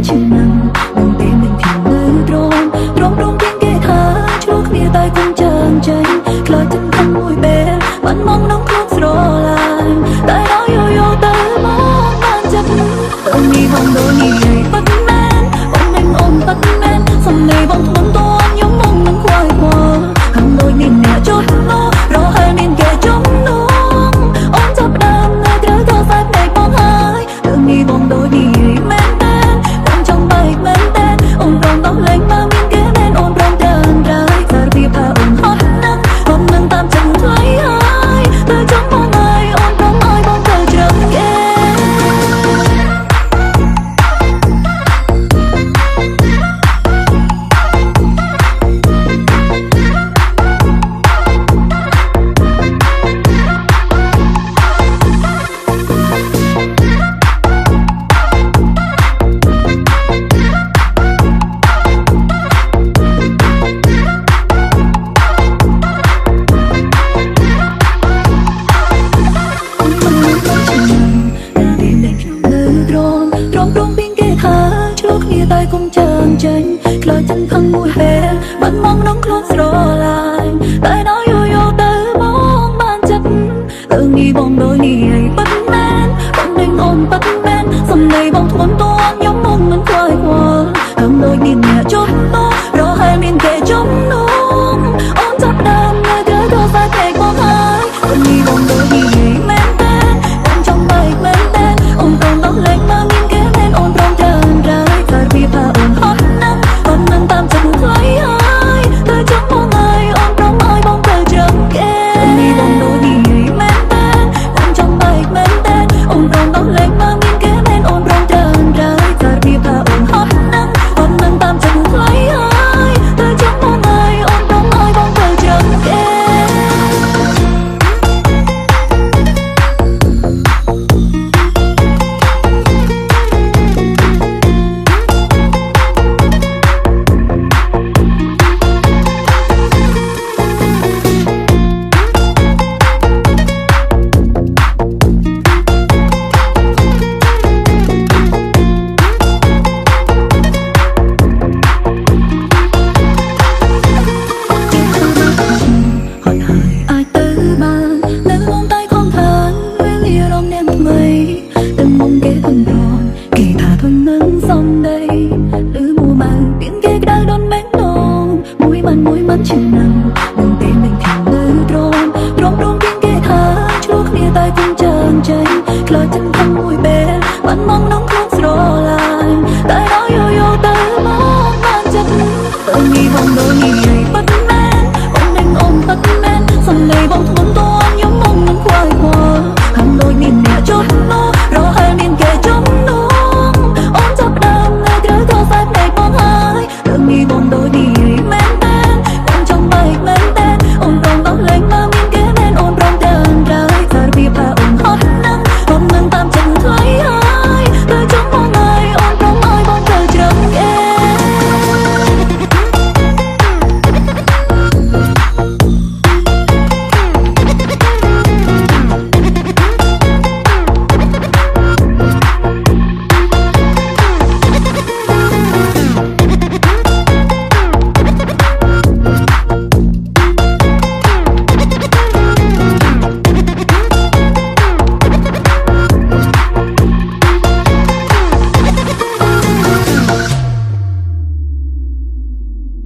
មិនឈឺនឹងពេលមិនធៀងនៅទ្រមទៀងគេថាជួគ្នាតែគុំចើងចេញខ្លាចចិត្តខាងមួយពេលបានមកនំខ្លួនស្រឡាញ់តែដល់យោទៅមកបានចាប់នេះបងដូចនេះបាត់មែនបងមិនអូនបាត់មែនសំឡេងបងធ្ងន់តន់ខ្ញុំមកនឹងខ្វាយខ្វល់ខាងដូចនេះអ្នកចុះលោរហែមានគេចំនួនអូនចាប់ដើមនៅត្រូវក៏សាច់ពេកបងហើយនេះបងដូចនេះមែនតែបងចង់បែកមែនតែអូនព្រមដោះលែងមកមានគេមែនអូនព្រមដើរដែរសារពីផាអូនហត់នឹងតាមចិត្តថ្លៃហើយតែចង់បងហើយអូនព្រមឲ្យបងទៅជ្រឹងគេតែគុំចើងចេញខ្លាចចិត្តខាងមួយពេលបានមកនំខ្លួនស្រឡាញ់តែដល់យោទៅបងបានចិត្តរឿងនេះបងដូចនេះបាត់មែនបងនឹងអូនបាត់មែនសំឡេងបងធ្ងន់តន់ខ្ញុំមកមិនខ្វាយខ្វល់រឿងដូចនេះអ្នកចុះលោរហែមានគេចំនួនអូនចាប់ដើមនៅត្រូវក៏សាច់ពេកបងហើយរឿងនេះបងដូចនេះមែនតែបងចង់បែកមែនតែអូនព្រមដោះលែងមកមានគេមែនអូនព្រមដើរពីផាអូនហត់នឹងតាមចិត្តថ្លៃហើយតែចង់បងហើយអូនព្រមឲ្យបងទៅជ្រឹងគេនេះបងដូចនេះមែនតែបងចង់បែកមែនតែអូនព្រមដោះលែងមកមានគេមែនអូនព្រមដើរតែពីផាអូនហត់នឹងតាមចិត្តថ្លៃហើយតែចង់បងហើយអូនព្រមឲ្យបងទៅជ្រឹងគេតែមុំគេមិនរនគេថាធន់នឹងសំដី